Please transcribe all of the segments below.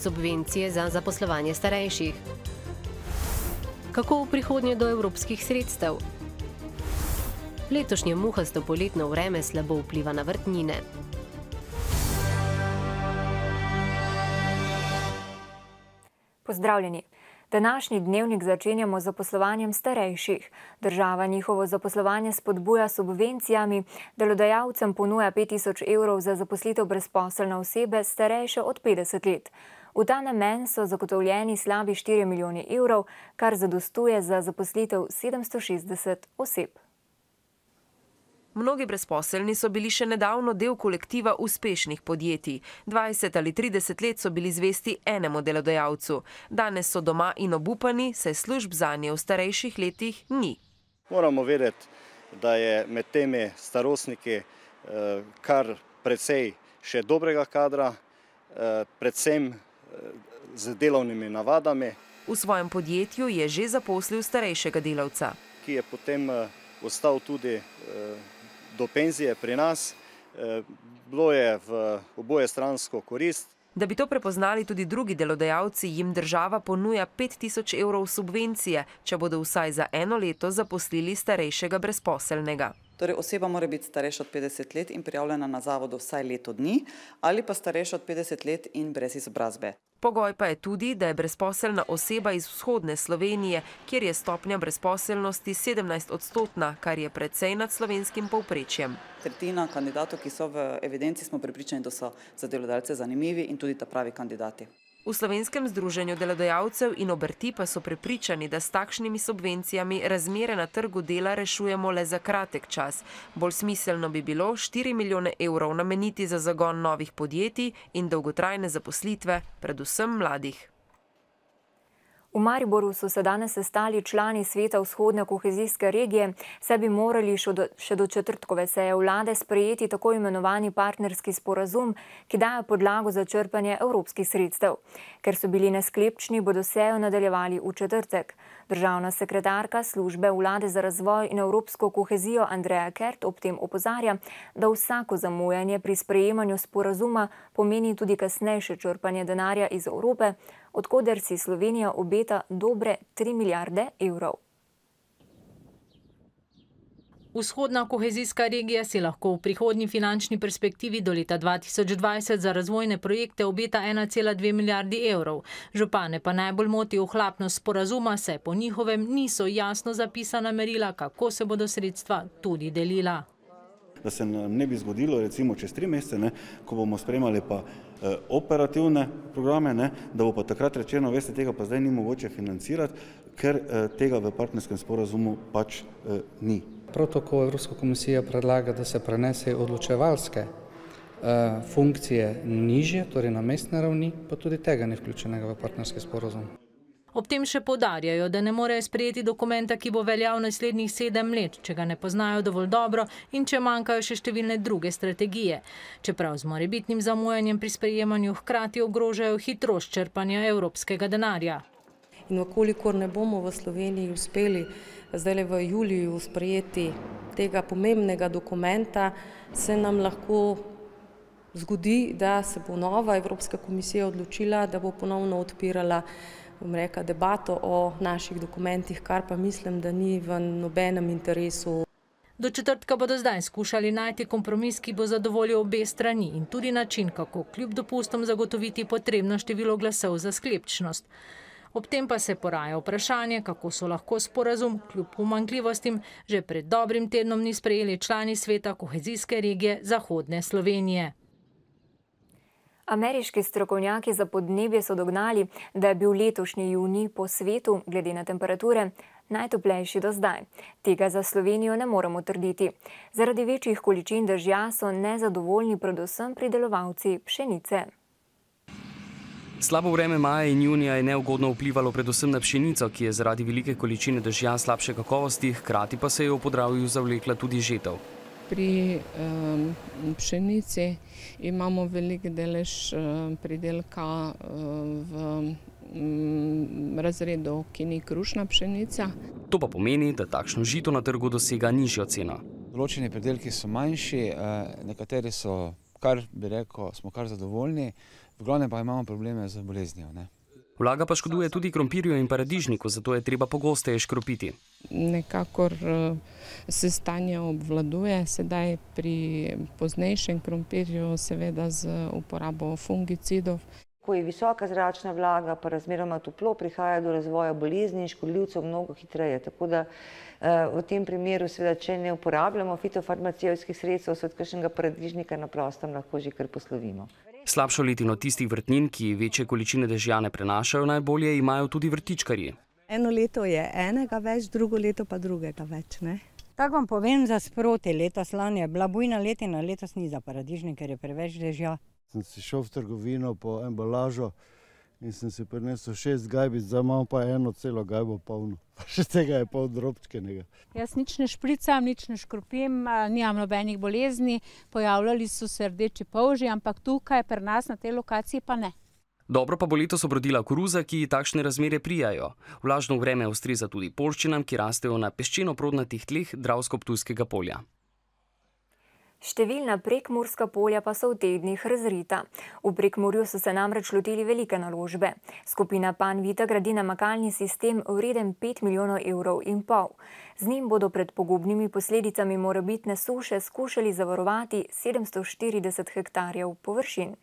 subvencije za zaposlovanje starejših. Kako v prihodnje do evropskih sredstev? Letošnje muhasto poletno vreme slabo vpliva na vrtnine. Pozdravljeni. Današnji dnevnik začenjamo z zaposlovanjem starejših. Država njihovo zaposlovanje spodbuja s subvencijami, delodajalcem ponuja 5000 evrov za zaposlitev brezposelne osebe starejše od 50 let. V ta namen so zagotovljeni slabi 4 milijoni evrov, kar zadostuje za zaposlitev 760 oseb. Mnogi brezposelni so bili še nedavno del kolektiva uspešnih podjetij. 20 ali 30 let so bili zvesti enemu delodajalcu. Danes so doma in obupani, saj služb zanje v starejših letih ni. Moramo vedeti, da je med temi starostniki kar precej še dobrega kadra, predvsem z delovnimi navadami. V svojem podjetju je že zaposlil starejšega delavca, ki je potem ostal tudi do penzije pri nas. Bilo je v obojestransko korist. Da bi to prepoznali tudi drugi delodajalci, jim država ponuja 5000 evrov subvencije, če bodo vsaj za eno leto zaposlili starejšega brezposelnega. Torej, oseba mora biti starejša od 50 let in prijavljena na zavodu vsaj leto dni, ali pa starejša od 50 let in brez izobrazbe. Pogoj pa je tudi, da je brezposelna oseba iz vzhodne Slovenije, kjer je stopnja brezposelnosti 17%, kar je precej nad slovenskim povprečjem. Tretjina kandidatov, ki so v evidenci, smo prepričani, da so za delodajalce zanimivi in tudi ta pravi kandidati. V Slovenskem združenju delodajalcev in obrti pa so prepričani, da s takšnimi subvencijami razmere na trgu dela rešujemo le za kratek čas. Bolj smiselno bi bilo 4 milijone evrov nameniti za zagon novih podjetij in dolgotrajne zaposlitve, predvsem mladih. V Mariboru so se danes sestali člani Sveta vzhodne kohezijske regije, saj bi morali še do četrtkove seje vlade sprejeti tako imenovani partnerski sporazum, ki daje podlago za črpanje evropskih sredstev. Ker so bili nesklepčni, bodo sejo nadaljevali v četrtek. Državna sekretarka službe vlade za razvoj in evropsko kohezijo Andreja Kert ob tem opozarja, da vsako zamujanje pri sprejemanju sporazuma pomeni tudi kasnejše črpanje denarja iz Evrope, od koder si Slovenija obeta dobre 3 milijarde evrov. Vzhodna kohezijska regija si lahko v prihodnji finančni perspektivi do leta 2020 za razvojne projekte obeta 1,2 milijardi evrov. Župane pa najbolj moti ohlapnost sporazuma, saj po njihovem niso jasno zapisana merila, kako se bodo sredstva tudi delila. Da se nam ne bi zgodilo recimo čez 3 mesece, ko bomo sprejemali pa operativne programe, da bo pa takrat rečeno, veste, tega pa zdaj ni mogoče financirati, ker tega v partnerskem sporazumu pač ni. Prav tako Evropska komisija predlaga, da se prenese odločevalske funkcije nižje, torej na mestne ravni, pa tudi tega ni vključenega v partnerski sporazum. Ob tem še poudarjajo, da ne morejo sprejeti dokumenta, ki bo veljal naslednjih 7 let, če ga ne poznajo dovolj dobro in če manjkajo še številne druge strategije. Čeprav z morebitnim zamujanjem pri sprejemanju hkrati ogrožajo hitrost črpanja evropskega denarja. In kolikor ne bomo v Sloveniji uspeli zdaj v juliju sprejeti tega pomembnega dokumenta, se nam lahko zgodi, da se bo nova Evropska komisija odločila, da bo ponovno odpirala debato o naših dokumentih, kar pa mislim, da ni v nobenem interesu. Do četrtka bodo zdaj skušali najti kompromis, ki bo zadovoljil obe strani in tudi način, kako kljub dopustom zagotoviti potrebno število glasov za sklepčnost. Ob tem pa se poraja vprašanje, kako so lahko sporazum, kljub pomanjkljivostim, že pred dobrim tednom ni sprejeli člani Sveta kohezijske regije Zahodne Slovenije. Ameriški strokovnjaki za podnebje so dognali, da je bil letošnji junij po svetu, glede na temperature, najtoplejši do zdaj. Tega za Slovenijo ne moremo trditi. Zaradi večjih količin dežja so nezadovoljni predvsem pridelovalci pšenice. Slabo vreme maja in junija je neugodno vplivalo predvsem na pšenico, ki je zaradi velike količine dežja slabše kakovosti, hkrati pa se je v Podravju zavlekla tudi žetev. Pri pšenici imamo velik delež pridelka v razredu, ki ni krušna pšenica. To pa pomeni, da takšno žito na trgu dosega nižjo ceno. Določeni pridelki so manjši, nekateri so kar bi rekel, smo kar zadovoljni, v glavnem pa imamo probleme z boleznijo. Vlaga pa škoduje tudi krompirju in paradižniku, zato je treba pogosteje škropiti. Nekakor se stanje obvladuje, sedaj pri poznejšem krompirju seveda z uporabo fungicidov. Ko je visoka zračna vlaga, pa razmeroma toplo, prihaja do razvoja bolezni in škodljivcev mnogo hitreje. Tako da v tem primeru, seveda, če ne uporabljamo fitofarmacevtskih sredstev, se od kakšnega paradižnika na prostem lahko že kar poslovimo. Slabšo letino tistih vrtnin, ki večje količine dežja ne prenašajo najbolje, imajo tudi vrtičkarji. Eno leto je enega več, drugo leto pa drugega več. Tako vam povem za sproti, letos lani je bila bujna letina, letos ni za paradižnik, ker je preveč dežja. Sem si šel v trgovino po embalažo in sem si prinesel 6 gajbic, zdaj imam pa eno celo gajbo polno. Pa še tega je pol drobčkenega. Jaz nič ne špricam, nič ne škropim, nimam nobenih bolezni, pojavljali so se rdeči polži, ampak tukaj pri nas na tej lokaciji pa ne. Dobro pa bo letos obrodila koruza, ki takšne razmere prijajo. Vlažno vreme ustreza tudi poljščinam, ki rastejo na peščeno-prodnatih tleh Dravsko-Ptujskega polja. Številna prekmurska polja pa so v teh dneh razrita. V Prekmurju so se namreč lotili velike naložbe. Skupina Panvita gradi namakalni sistem vreden 5,5 milijona evrov. Z njim bodo pred pogubnimi posledicami morebitne suše skušali zavarovati 740 hektarjev površin.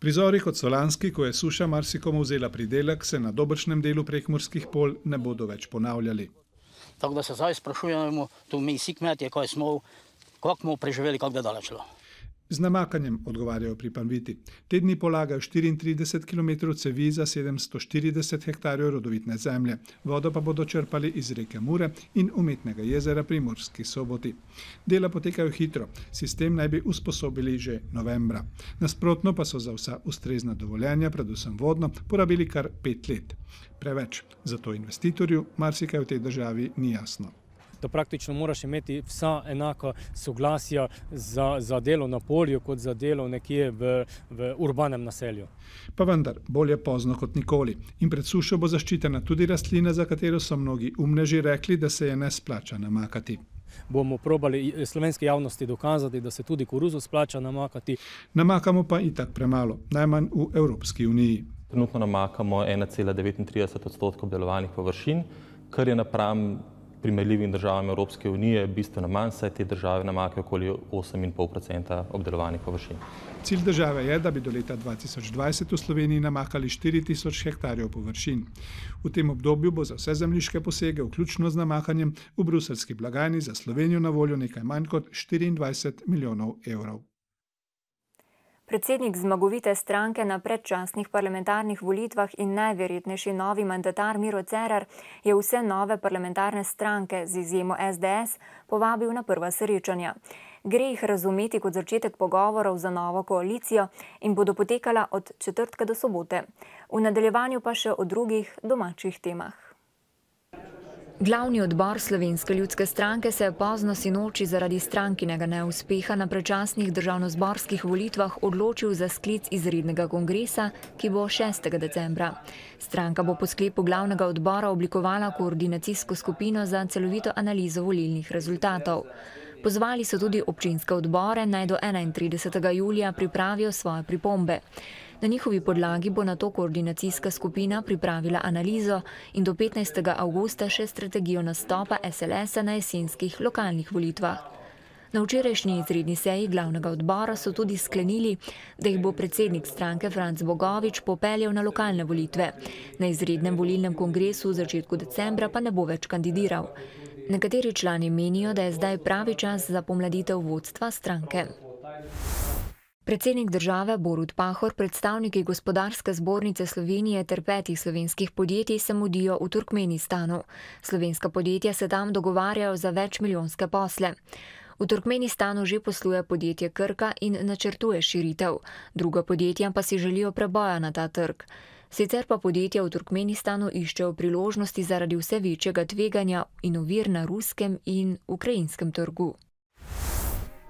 Prizori kot so lanski, ko je suša marsikomu vzela pridelek, se na dobršnem delu prekmurskih polj ne bodo več ponavljali. Tako da se zdaj sprašujemo, tu mi vsi kmetje, kako smo preživeli, kako da daleč. Z namakanjem, odgovarjajo pri Panviti. Te dni polagajo 34 km cevi za 740 hektarjev rodovitne zemlje. Vodo pa bodo črpali iz reke Mure in umetnega jezera pri Murski Soboti. Dela potekajo hitro, sistem naj bi usposobili že novembra. Nasprotno pa so za vsa ustrezna dovoljenja, predvsem vodno, porabili kar 5 let. Preveč, zato investitorju marsikaj v tej državi ni jasno. Da praktično moraš imeti vsa enaka soglasja za delo na polju, kot za delo nekje v urbanem naselju. Pa vendar, bolje pozno kot nikoli. In pred sušo bo zaščitena tudi rastlina, za katero so mnogi umneži rekli, da se je ne splača namakati. Bomo probali slovenski javnosti dokazati, da se tudi koruzo splača namakati. Namakamo pa itak premalo, najmanj v Evropski uniji. Trenutno namakamo 1,39% obdelovanih površin, kar je napram primerljivim državam Evropske unije bistveno manj, saj te države namakajo okoli 8,5% obdelovanih površin. Cilj države je, da bi do leta 2020 v Sloveniji namakali 4000 hektarjev površin. V tem obdobju bo za vse zemljiške posege, vključno z namakanjem, v bruseljski blagajni za Slovenijo na voljo nekaj manj kot 24 milijonov evrov. Predsednik zmagovite stranke na predčasnih parlamentarnih volitvah in najverjetnejši novi mandatar Miro Cerar je vse nove parlamentarne stranke, z izjemo SDS, povabil na prva srečanja. Gre jih razumeti kot začetek pogovorov za novo koalicijo in bodo potekala od četrtka do sobote. V nadaljevanju pa še o drugih domačih temah. Glavni odbor Slovenske ljudske stranke se je pozno sinoči zaradi strankinega neuspeha na predčasnih državnozborskih volitvah odločil za sklic izrednega kongresa, ki bo 6. decembra. Stranka bo po sklepu glavnega odbora oblikovala koordinacijsko skupino za celovito analizo volilnih rezultatov. Pozvali so tudi občinske odbore, naj do 31. julija pripravijo svoje pripombe. Na njihovi podlagi bo nato koordinacijska skupina pripravila analizo in do 15. avgusta še strategijo nastopa SLS-a na jesenskih lokalnih volitvah. Na včerajšnji izredni seji glavnega odbora so tudi sklenili, da jih bo predsednik stranke Franc Bogovič popeljal na lokalne volitve. Na izrednem volilnem kongresu v začetku decembra pa ne bo več kandidiral. Nekateri člani menijo, da je zdaj pravi čas za pomladitev vodstva stranke. Predsednik države Borut Pahor, predstavniki Gospodarske zbornice Slovenije ter 5 slovenskih podjetij se mudijo v Turkmenistanu. Slovenska podjetja se tam dogovarjajo za večmilijonske posle. V Turkmenistanu že posluje podjetje Krka in načrtuje širitev. Druga podjetja pa si želijo preboja na ta trg. Sicer pa podjetja v Turkmenistanu iščejo priložnosti zaradi vse večjega tveganja in ovir na ruskem in ukrajinskem trgu.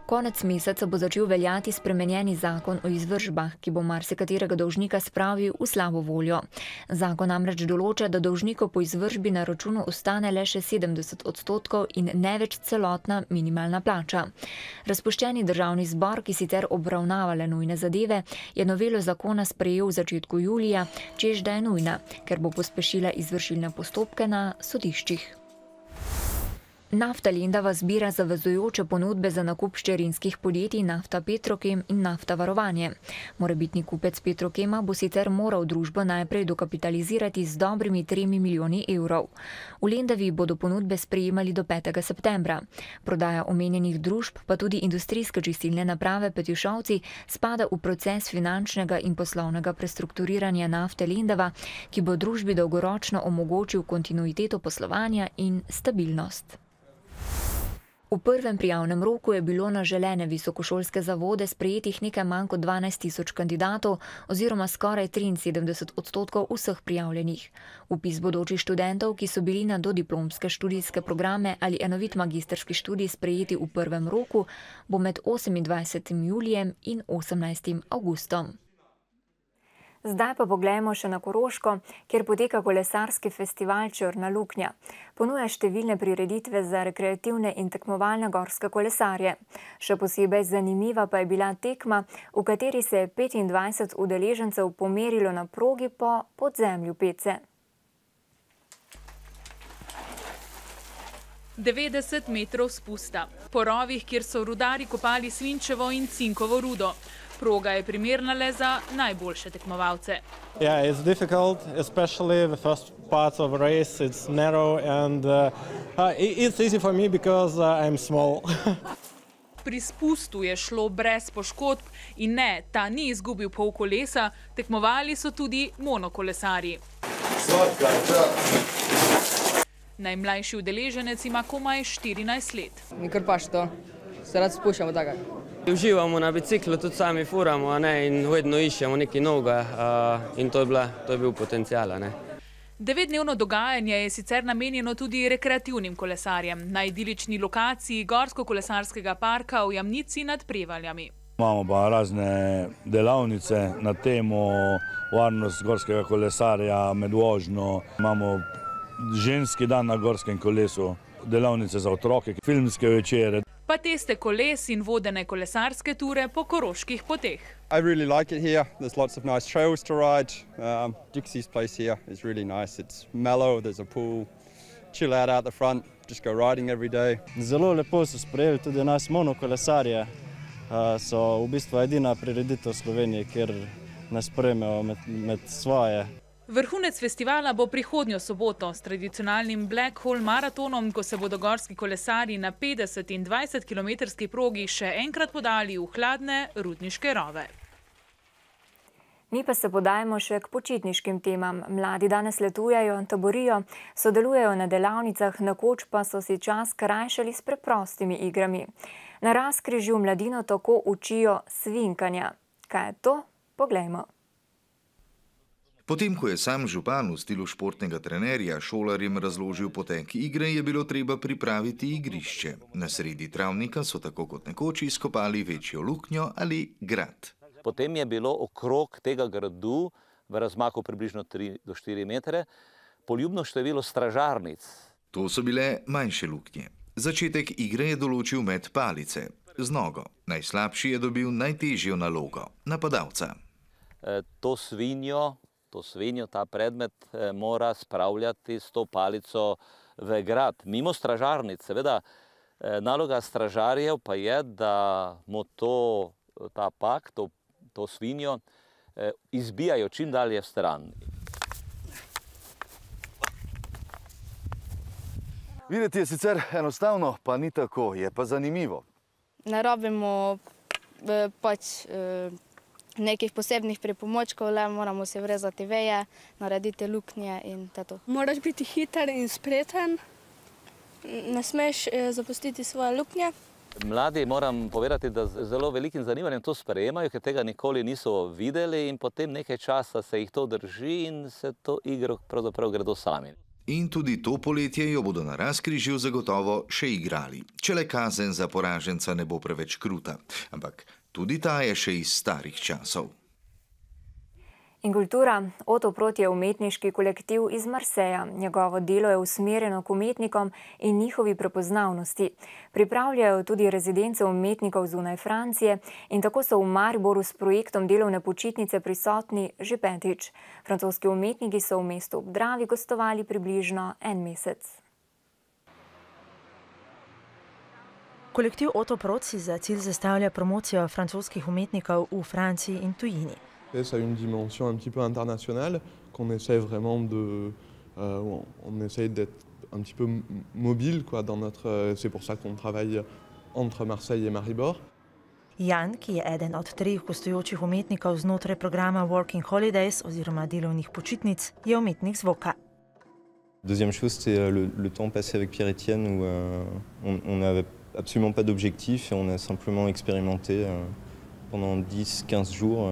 Konec meseca bo začel veljati spremenjeni zakon o izvršbah, ki bo marsikaterega dolžnika spravil v slabo voljo. Zakon namreč določa, da dolžniku po izvršbi na računu ostane le še 70% in ne več celotna minimalna plača. Razpuščeni državni zbor, ki sicer obravnava le nujne zadeve, je novelo zakona sprejel v začetku julija, češ da je nujna, ker bo pospešila izvršilne postopke na sodiščih. Nafta Lendava zbira zavezujoče ponudbe za nakup hčerinskih podjetij Nafta Petrokem in Nafta Varovanje. Morebitni kupec Petrokema bo sicer moral družbo najprej dokapitalizirati z dobrimi 3 milijoni evrov. V Lendavi bodo ponudbe sprejemali do 5. septembra. Prodaja omenjenih družb, pa tudi industrijske čistilne naprave Petišovci, spada v proces finančnega in poslovnega prestrukturiranja Nafte Lendava, ki bo družbi dolgoročno omogočil kontinuiteto poslovanja in stabilnost. V prvem prijavnem roku je bilo na želene visokošolske zavode sprejetih nekaj manj kot 12 000 kandidatov oziroma skoraj 73% vseh prijavljenih. Vpis bodočih študentov, ki so bili na dodiplomske študijske programe ali enovit magistrski študij sprejeti v prvem roku, bo med 28. julijem in 18. avgustom. Zdaj pa poglejmo še na Koroško, kjer poteka kolesarski festival Črna luknja. Ponuja številne prireditve za rekreativne in tekmovalne gorske kolesarje. Še posebej zanimiva pa je bila tekma, v kateri se je 25 udeležencev pomerilo na progi po podzemlju Pece. 90 metrov spusta. Po rovih, kjer so rudarji kopali svinčevo in cinkovo rudo. Proga je primerna le za najboljše tekmovalce. Yeah, it's difficult, especially the first part of the race. It's narrow and it's easy for me because I'm small. Pri spustu je šlo brez poškodb in ne, ta ni izgubil pol kolesa, tekmovali so tudi monokolesarji. Najmlajši udeleženec ima komaj 14 let. Mi kar paš to, se rad spuščamo tako. Uživamo na biciklu, tudi sami furamo in vedno iščemo nekaj novega in to je bil potencial. 9-dnevno dogajanje je sicer namenjeno tudi rekreativnim kolesarjem na idilični lokaciji Gorsko-kolesarskega parka v Jamnici nad Prevaljami. Imamo pa razne delavnice na temo varnost gorskega kolesarja med vožnjo. Imamo ženski dan na gorskem kolesu, delavnice za otroke, filmske večere. Pa teste koles in vodene kolesarske ture po koroških poteh. I really like it here. There's lots of nice trails to ride. Dixie's place here is really nice. It's mellow, there's a pool, chill out the front, just go riding every day. Zelo lepo so sprejeli tudi nas monokolesarje. So v bistvu edina prireditev v Sloveniji, kjer nas sprejmejo med svoje. Vrhunec festivala bo prihodnjo soboto s tradicionalnim Black Hole maratonom, ko se bodo gorski kolesarji na 50 in 20 kilometrski progi še enkrat podali v hladne rudniške rove. Mi pa se podajamo še k počitniškim temam. Mladi danes letujejo, taborijo, sodelujejo na delavnicah, nekoč pa so si čas krajšali s preprostimi igrami. Na Razkrižju mladino tako učijo svinkanja. Kaj je to? Poglejmo. Potem, ko je sam župan v stilu športnega trenerja šolarjem razložil potek igre, je bilo treba pripraviti igrišče. Na sredi travnika so tako kot nekoč izkopali večjo luknjo ali grad. Potem je bilo okrog tega gradu v razmaku približno 3 do 4 metre poljubno število stražarnic. To so bile manjše luknje. Začetek igre je določil met palice z nogo. Najslabši je dobil najtežjo nalogo, napadalca. To svinjo, ta predmet mora spravljati s to palico v grad. Mimo stražarnic, seveda, naloga stražarjev pa je, da mu ta pak, to svinjo, izbijajo čim dalje v stran. Videti je sicer enostavno, pa ni tako, je pa zanimivo. Ne rabimo nekih posebnih pripomočkov, le moramo si vrezati veje, narediti luknje in to. Moraš biti hiter in spreten, ne smeš zapustiti svoje luknje. Mladi, moram povedati, da z zelo velikim zanimanjem to sprejemajo, ker tega nikoli niso videli in potem nekaj časa se jih to drži in se to igro pravzaprav gredo sami. In tudi to poletje jo bodo na Razkrižju zagotovo še igrali, če le kazen za poraženca ne bo preveč kruta. Ampak tudi ta je še iz starih časov. In kultura. Otto Prot je umetniški kolektiv iz Marseja. Njegovo delo je usmerjeno k umetnikom in njihovi prepoznavnosti. Pripravljajo tudi rezidence umetnikov zunaj Francije in tako so v Mariboru s projektom delovne počitnice prisotni že 5. Francoski umetniki so v mestu ob Dravi gostovali približno 1 mesec. Kolektiv Otto Prot si za cilj zastavlja promocijo francoskih umetnikov v Franciji in tujini. Ça a une dimension un petit peu internationale qu'on essaie vraiment on essaie d'être un petit peu mobile quoi dans notre c'est pour ça qu'on travaille entre Marseille et Maribor. Jan, ki je eden od 3 gostujočih umetnikov znotraj programa Working Holidays oziroma delovnih počitnic, je umetnik zvoka. Deuxième chose, c'est le temps passé avec Pierre-Étienne où on n'avait absolument pas d'objectif et on a simplement expérimenté pendant 10-15 jours.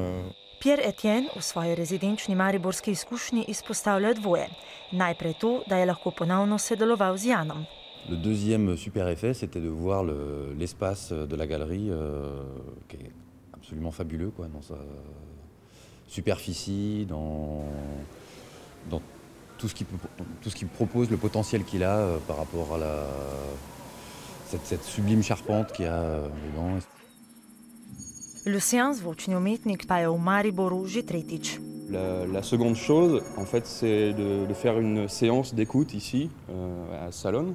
Pierre-Étienne v svoji rezidenčni mariborski izkušnji izpostavlja dvoje. Najprej to, da je lahko ponovno sodeloval z Janom. Le deuxième super effet, c'était de voir l'espace de la galerie qui est absolument fabuleux quoi, dans sa superficie, dans tout ce qui propose, le potentiel qu'il a par rapport à cette sublime charpente qu'il y a dedans. Lucien, zvočni umetnik, pa je v Mariboru že 3. La seconde chose, en fait, c'est de faire une séance d'écoute ici, à Salonne,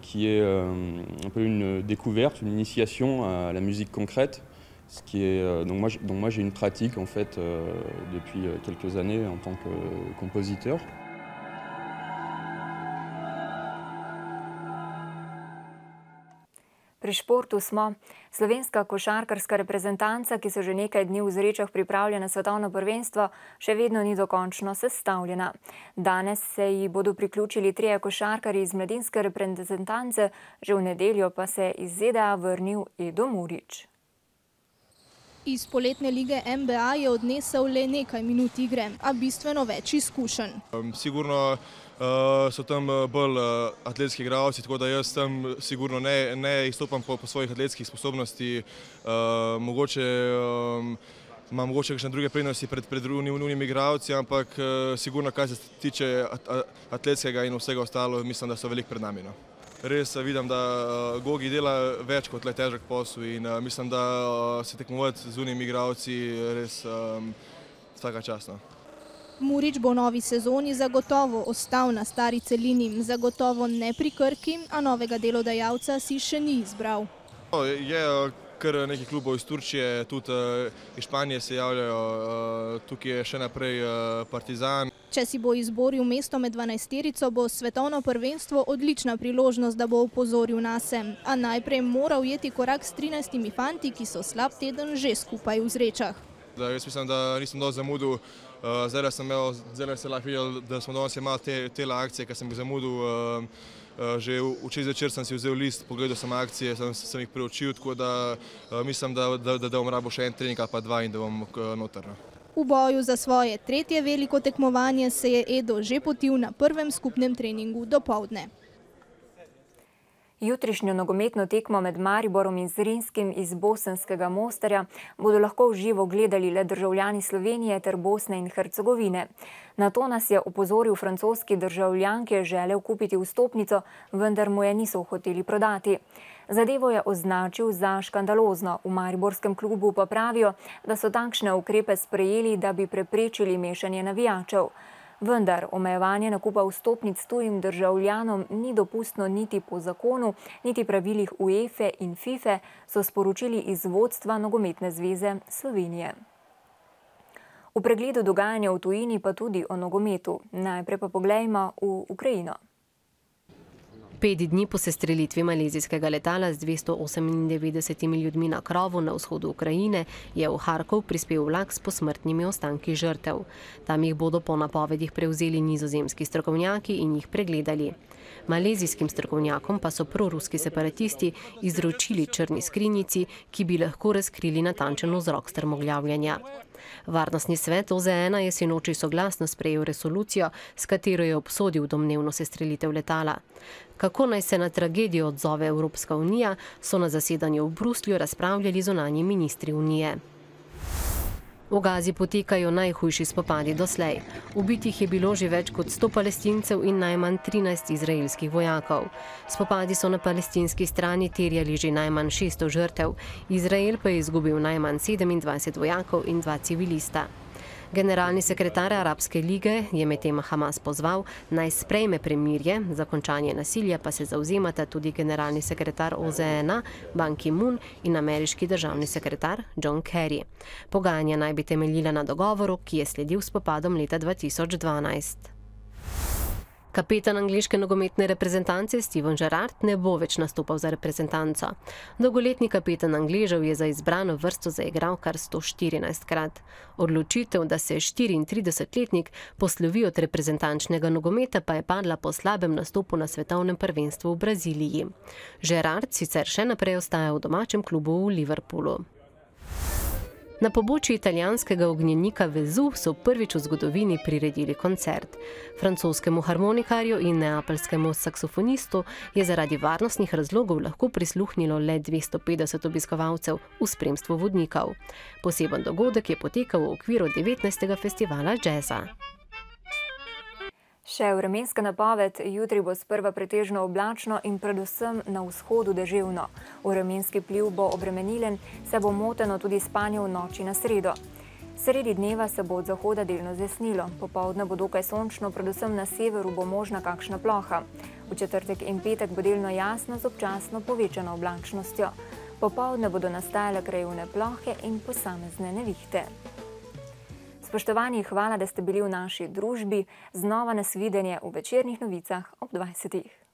qui est un peu une découverte, une initiation à la musique concrète. Ce qui est, donc moi j'ai une pratique en fait depuis quelques années en tant que compositeur. Pri športu smo. Slovenska košarkarska reprezentanca, ki se že nekaj dni v Zrečah pripravlja na svetovno prvenstvo, še vedno ni dokončno sestavljena. Danes se ji bodo priključili 3 košarkarji iz mladinske reprezentance, že v nedeljo pa se je iz ZDA vrnil Edo Murić. Iz poletne lige NBA je odnesel le nekaj minut igre, a bistveno več izkušenj. Sigurno so tam bolj atletski igralci, tako da jaz tam sigurno ne izstopam po svojih atletskih sposobnosti. Mogoče imam kakšne druge prednosti pred unimi igralci, ampak sigurno, kar se tiče atletskega in vsega ostalo, mislim, da so veliko pred nami. Res vidim, da Gogi dela več kot le težek posel in mislim, da se tekmovati z unimi igralci res vsaka čast. Murić bo v novi sezoni zagotovo ostal na stari celini, zagotovo ne pri Krki, a novega delodajalca si še ni izbral. Je kar nekaj klubov iz Turčije, tudi iz Španije se javljajo, tukaj je še naprej Partizan. Če si bo izboril mesto med 12-terico, bo svetovno prvenstvo odlična priložnost, da bo opozoril nase. A najprej mora ujeti korak s 13 fanti, ki so slab teden že skupaj v Zrečah. Jaz mislim, da nisem dosti zamudil. Zdaj se lahko videl, da smo danes imeli te akcije, ker sem jih zamudil. Že včeraj zvečer sem si vzel list, pogledal sem akcije, sem jih preučil, tako da mislim, da bom rabil še en trening ali pa 2 in da bom noter. V boju za svoje 3. veliko tekmovanje se je Edo že potil na prvem skupnem treningu dopoldne. Jutrišnjo nogometno tekmo med Mariborom in Zrinskim iz bosanskega Mostarja bodo lahko v živo gledali le državljani Slovenije ter Bosne in Hercegovine. Na to nas je opozoril francoski državljan, ki je želel kupiti vstopnico, vendar mu je niso hoteli prodati. Zadevo je označil za škandalozno. V mariborskem klubu pa pravijo, da so takšne ukrepe sprejeli, da bi preprečili mešanje navijačev. Vendar omejevanje nakupa vstopnic tujim državljanom ni dopustno niti po zakonu, niti pravilih UEFA in FIFA, so sporočili iz vodstva Nogometne zveze Slovenije. V pregledu dogajanja v tujini pa tudi o nogometu. Najprej pa poglejmo v Ukrajino. 5 dni po sestrelitvi malezijskega letala z 298 ljudmi na krovu na vzhodu Ukrajine je v Harkov prispel vlak s posmrtnimi ostanki žrtev. Tam jih bodo po napovedih prevzeli nizozemski strokovnjaki in jih pregledali. Malezijskim strokovnjakom pa so proruski separatisti izročili črni skrinjici, ki bi lahko razkrili natančen vzrok strmoglavljanja. Varnostni svet OZN je sinoči soglasno sprejel resolucijo, s katero je obsodil domnevno sestrelitev letala. Kako naj se na tragedijo odzove Evropska unija, so na zasedanju v Bruslju razpravljali zunanji ministri unije. V Gazi potekajo najhujši spopadi doslej. Ubitih je bilo že več kot 100 Palestincev in najmanj 13 izraelskih vojakov. Spopadi so na palestinski strani terjali že najmanj 600 žrtev, Izrael pa je izgubil najmanj 27 vojakov in 2 civilista. Generalni sekretar Arabske lige je medtem Hamas pozval, naj sprejme premirje, za končanje nasilja pa se zavzemata tudi generalni sekretar OZN Ban Ki-moon in ameriški državni sekretar John Kerry. Pogajanja naj bi temeljila na dogovoru, ki je sledil spopadom leta 2012. Kapetan angleške nogometne reprezentance Steven Gerrard ne bo več nastopal za reprezentanco. Dolgoletni kapetan Angležev je za izbrano vrsto zaigral kar 114-krat. Odločitev, da se 34-letnik poslovi od reprezentančnega nogometa, pa je padla po slabem nastopu na svetovnem prvenstvu v Braziliji. Gerrard sicer še naprej ostaja v domačem klubu v Liverpoolu. Na pobočju italijanskega ognjenika Vesuv so prvič v zgodovini priredili koncert. Francoskemu harmonikarju in neapeljskemu saksofonistu je zaradi varnostnih razlogov lahko prisluhnilo le 250 obiskovalcev v spremstvu vodnikov. Poseben dogodek je potekal v okviru 19. festivala džeza. Še vremenska napoved, jutri bo sprva pretežno oblačno in predvsem na vzhodu deževno. Vremenski vpliv bo obremenilen, se bo moteno tudi spanje v noči na sredo. Sredi dneva se bo od zahoda delno zjasnilo, popoldne bo dokaj sončno, predvsem na severu bo možna kakšna ploha. V četrtek in petek bo delno jasno z občasno povečano oblačnostjo. Popoldne bodo nastajale krajevne plohe in posamezne nevihte. Spoštovani, hvala, da ste bili v naši družbi. Znova nasvidenje v večernih novicah ob 20.